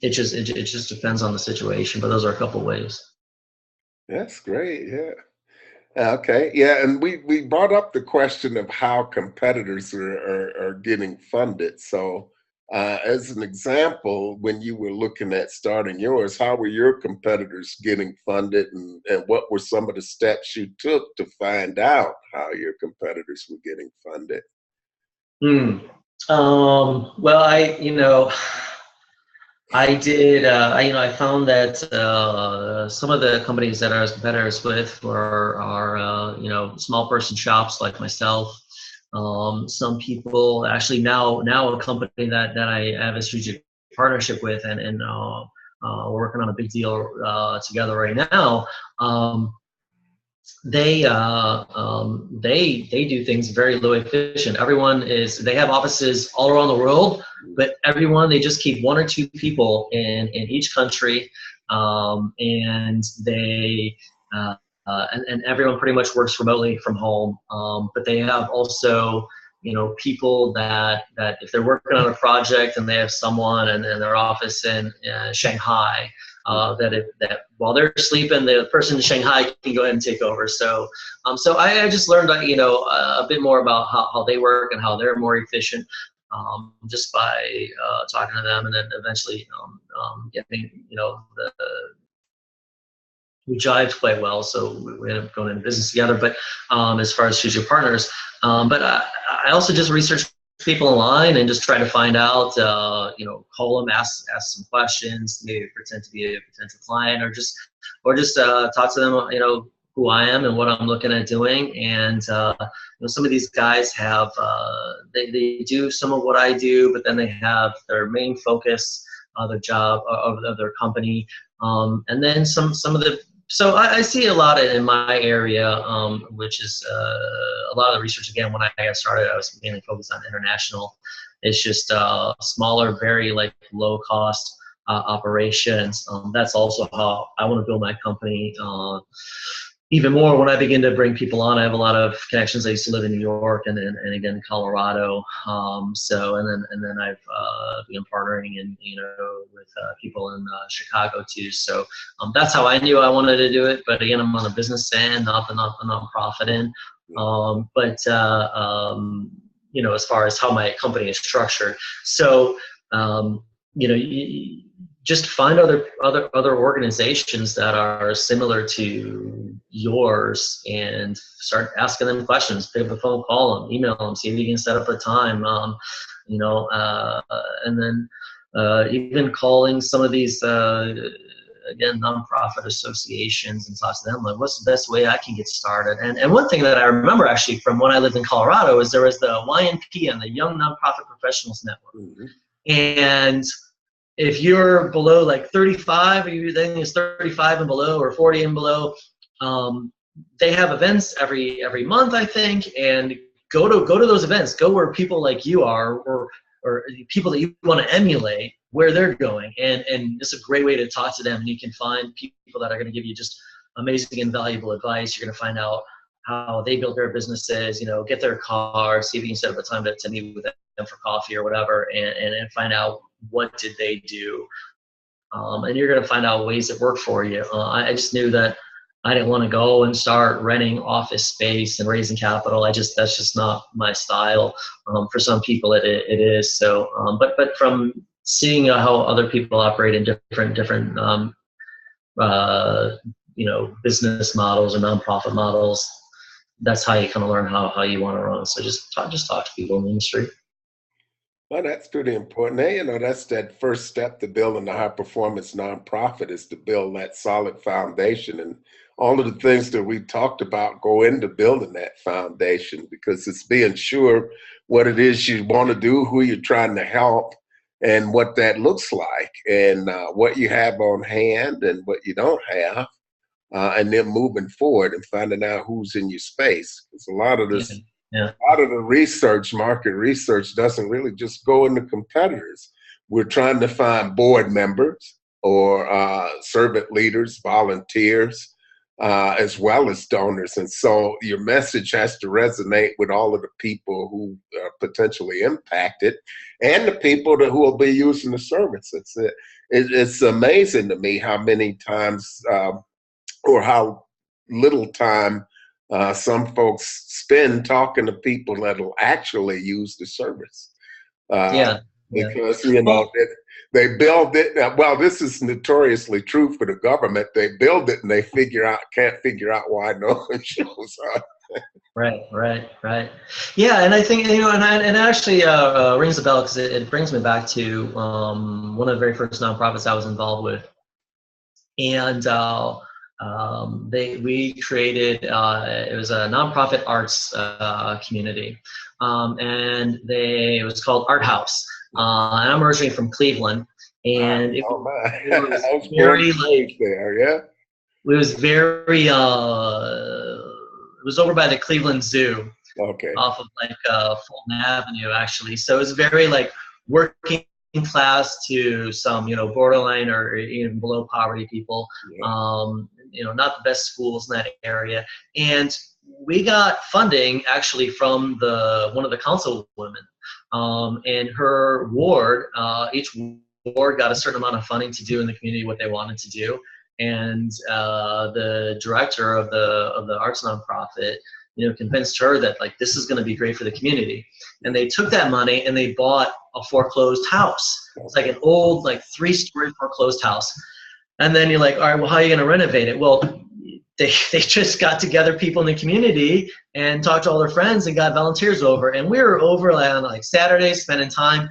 it just depends on the situation. But those are a couple ways. That's great. Yeah. Okay. Yeah, and we brought up the question of how competitors are getting funded. So, as an example, when you were looking at starting yours, how were your competitors getting funded, and what were some of the steps you took to find out how your competitors were getting funded? Well, I did. I found that some of the companies that I was competitors with are small person shops like myself. Some people actually now a company that I have a strategic partnership with, and we're working on a big deal together right now. they do things very low efficient. They have offices all around the world, but they just keep 1 or 2 people in each country, and and everyone pretty much works remotely from home. But they have also, people that if they're working on a project and they have someone in their office in Shanghai, that while they're sleeping, the person in Shanghai can go ahead and take over. So I just learned a bit more about how they work and how they're more efficient, just by talking to them, and then eventually getting we jived quite well, so we ended up going into business together. But as far as strategic partners, but I also just researched people online and just try to find out, call them, ask some questions, maybe pretend to be a potential client, or just talk to them, who I am and what I'm looking at doing. And some of these guys have they do some of what I do, but then they have their main focus, their job of their company, and then some of the. So I see a lot in my area, which is a lot of the research. Again, when I got started, I was mainly focused on international. It's just smaller, very low cost operations. That's also how I want to build my company. Even more when I begin to bring people on. I have a lot of connections. I used to live in New York and again Colorado. And then I've been partnering with people in Chicago too. So that's how I knew I wanted to do it. But again, I'm on the business end, not the nonprofit end. As far as how my company is structured, so just find other organizations that are similar to yours and start asking them questions. Pick up the phone, call them, email them, see if you can set up a time. And then even calling some of these again nonprofit associations and talk to them, what's the best way I can get started. And one thing that I remember actually from when I lived in Colorado is there was the YNP, the Young Nonprofit Professionals Network. Mm-hmm. And if you're below 35, or you think it's 35 and below or 40 and below, they have events every month, I think, and go to those events. Go where people like you are, or people that you want to emulate, where they're going, and it's a great way to talk to them. And you can find people that are going to give you just amazing and valuable advice. You're going to find out how they built their businesses. Get their car, see if you can set up a time to meet with them for coffee or whatever, and find out what did they do. And you're going to find out ways that work for you. I just knew that I didn't want to go and start renting office space and raising capital. that's just not my style. For some people it is. So, but from seeing how other people operate in different business models or nonprofit models, that's how you kind of learn how you want to run. So just talk to people in the industry. Well, that's pretty important. That's that first step to building a high-performance nonprofit, is to build that solid foundation. And all of the things that we talked about go into building that foundation, because it's being sure what it is you want to do, who you're trying to help, and what that looks like, and what you have on hand and what you don't have, and then moving forward and finding out who's in your space. Because a lot of this. Yeah. A lot of the market research doesn't really just go into competitors. We're trying to find board members or servant leaders, volunteers, as well as donors. And so your message has to resonate with all of the people who are potentially impacted and the people who will be using the service. It's amazing to me how many times or how little time some folks spend talking to people that'll actually use the service. Because they build it. Well, this is notoriously true for the government. They build it and they can't figure out why no one shows up. Right. Yeah, and I think and it actually rings a bell, because it brings me back to one of the very first nonprofits I was involved with, and. We created, it was a nonprofit arts community, and it was called Art House, and I'm originally from Cleveland, and it was very there, yeah. It was very was over by the Cleveland Zoo. Okay. Off of like Fulton Avenue, actually. So it was very like working class to some, borderline or even below poverty people. Yeah. Not the best schools in that area. And we got funding actually from one of the councilwomen. And her ward, each ward got a certain amount of funding to do in the community what they wanted to do. And the director of the arts nonprofit, convinced her that like this is going to be great for the community. And they took that money and they bought a foreclosed house. It's like an old, like 3-story foreclosed house. And then you're like, all right, well, how are you going to renovate it? Well, they just got together people in the community and talked to all their friends and got volunteers over. And we were over on like Saturdays spending time,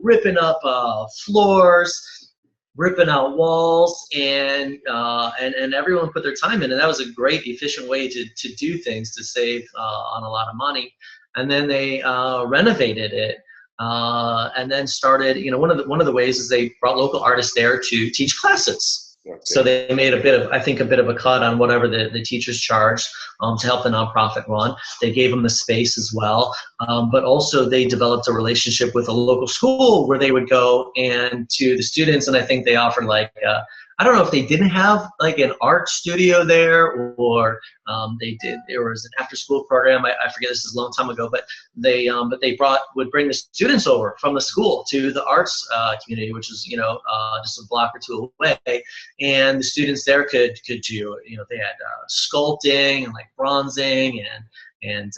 ripping up floors, ripping out walls, and everyone put their time in, and that was a great, efficient way to do things to save on a lot of money. And then they renovated it, and then started. One of the ways is they brought local artists there to teach classes. Okay. So they made a bit of a cut on whatever the teachers charged to help the nonprofit run. They gave them the space as well, but also they developed a relationship with a local school where they would go and to the students, and I think they offered like I don't know if they didn't have like an art studio there or they did. There was an after-school program. I forget, this is a long time ago, but they would bring the students over from the school to the arts community, which is just a block or two away, and the students there could do they had sculpting and like bronzing and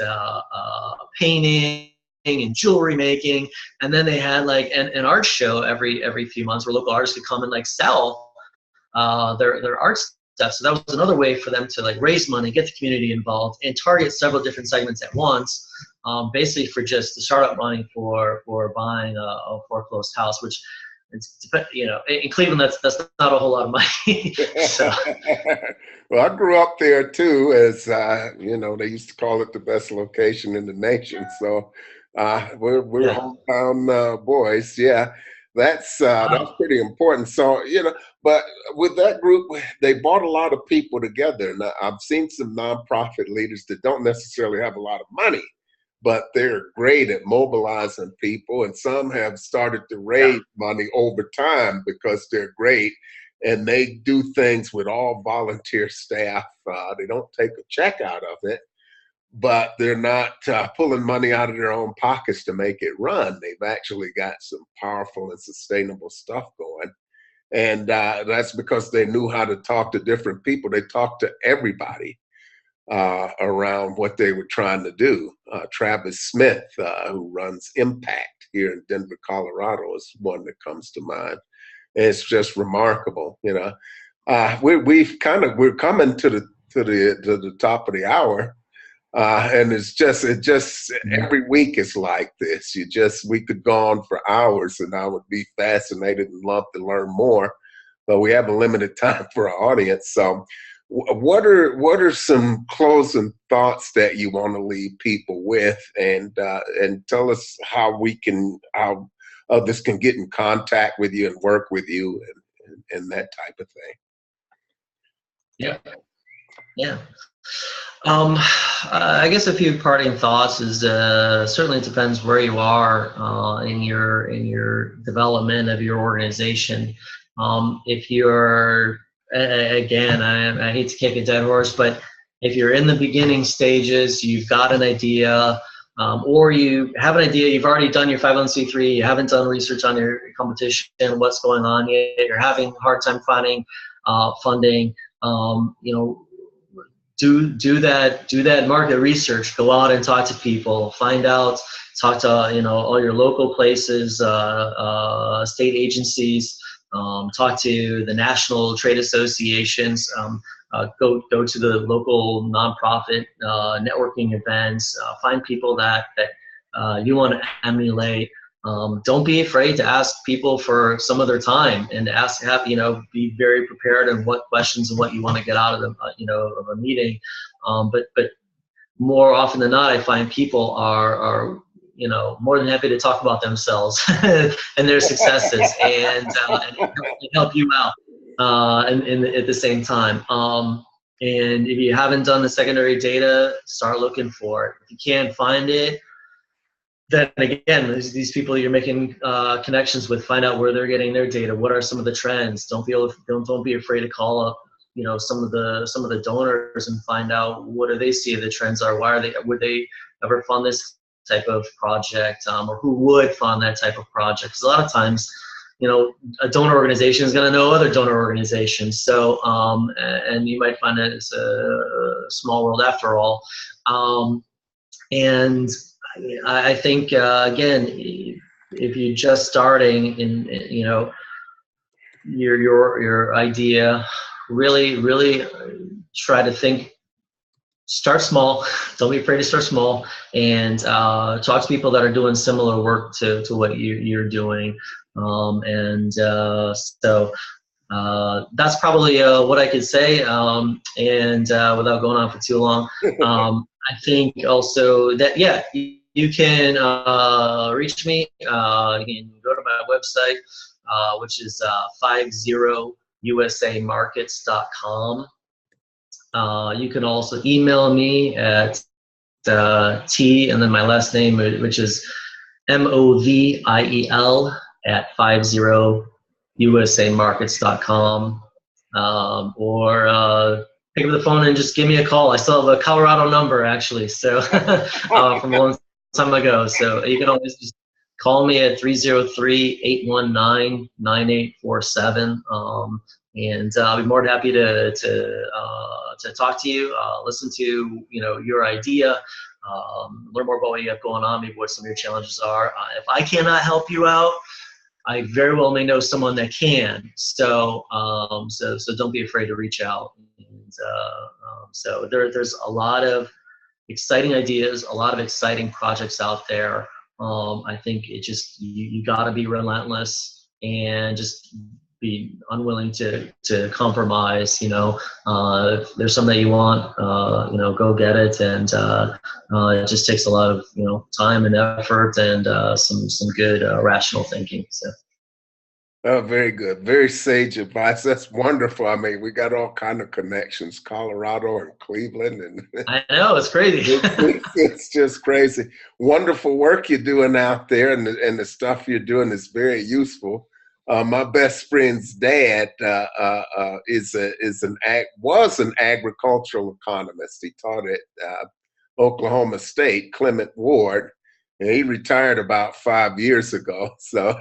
painting and jewelry making, and then they had like an art show every few months where local artists could come and like sell their art stuff. So that was another way for them to like raise money, get the community involved, and target several different segments at once, basically for just the startup money for buying a foreclosed house, which in Cleveland that's not a whole lot of money. So. Well, I grew up there too, as they used to call it the best location in the nation. So we're hometown boys. Yeah. That's pretty important. So, but with that group, they brought a lot of people together. And I've seen some nonprofit leaders that don't necessarily have a lot of money, but they're great at mobilizing people. And some have started to raise money over time because they're great. And they do things with all volunteer staff. They don't take a check out of it, but they're not pulling money out of their own pockets to make it run. They've actually got some powerful and sustainable stuff going. And that's because they knew how to talk to different people. They talked to everybody around what they were trying to do. Travis Smith, who runs Impact here in Denver, Colorado, is one that comes to mind. And it's just remarkable. We're coming to the top of the hour. And it just every week is like this. We could go on for hours and I would be fascinated and love to learn more, but we have a limited time for our audience. So what are some closing thoughts that you want to leave people with, and tell us how others can get in contact with you and work with you and that type of thing. Yeah. I guess a few parting thoughts is certainly it depends where you are in your development of your organization. If you're again, I hate to kick a dead horse, but if you're in the beginning stages, you've got an idea, or you have an idea, you've already done your 501c3, you haven't done research on your competition, what's going on yet, you're having a hard time finding funding, do that market research, go out and talk to people, talk to all your local places, state agencies, talk to the national trade associations, go to the local nonprofit networking events, find people that you want to emulate. Don't be afraid to ask people for some of their time, and be very prepared on what questions and what you want to get out of them, of a meeting. But more often than not, I find people are more than happy to talk about themselves and their successes and help you out, and at the same time. And if you haven't done the secondary data, start looking for it. If you can't find it, then again, these people you're making connections with, find out where they're getting their data. What are some of the trends? Don't be afraid to call up, some of the donors and find out what do they see the trends are. Would they ever fund this type of project, or who would fund that type of project? Because a lot of times, a donor organization is going to know other donor organizations. So, and you might find that it's a small world after all. And I think, again, if you're just starting in, your idea, really try to think, start small. Don't be afraid to start small, and talk to people that are doing similar work to what you're doing. So that's probably what I could say. And without going on for too long, I think also that, yeah, you can reach me. You can go to my website, which is 50usamarkets.com. You can also email me at T and then my last name, which is Moviel at 50usamarkets.com. Or pick up the phone and just give me a call. I still have a Colorado number, actually, so from a long time ago. So you can always just call me at 303-819-9847. And I'll be more than happy to talk to you, listen to your idea, learn more about what you have going on, maybe what some of your challenges are. If I cannot help you out, I very well may know someone that can. So so don't be afraid to reach out. And so there's a lot of exciting ideas, a lot of exciting projects out there. I think it just you got to be relentless and just be unwilling to compromise. If there's something that you want, go get it. And it just takes a lot of time and effort and some good rational thinking. So. Oh, very good. Very sage advice. That's wonderful. I mean, we got all kind of connections, Colorado and Cleveland. And I know, it's crazy. it's just crazy. Wonderful work you're doing out there, and the stuff you're doing is very useful. My best friend's dad was an agricultural economist. He taught at Oklahoma State, Clement Ward, and he retired about 5 years ago. So,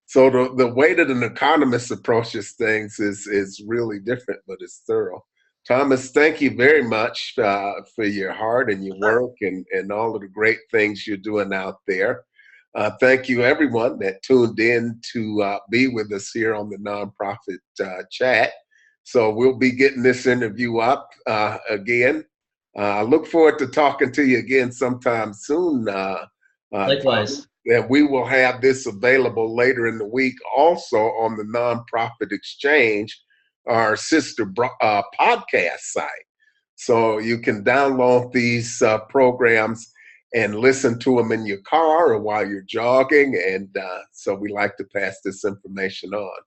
so the way that an economist approaches things is really different, but it's thorough. Thomas, thank you very much for your heart and your work and all of the great things you're doing out there. Thank you, everyone that tuned in to be with us here on the Nonprofit Chat. So we'll be getting this interview up again. I look forward to talking to you again sometime soon. Likewise. And we will have this available later in the week also on the Nonprofit Exchange, our sister podcast site. So you can download these programs and listen to them in your car or while you're jogging. And so we like to pass this information on.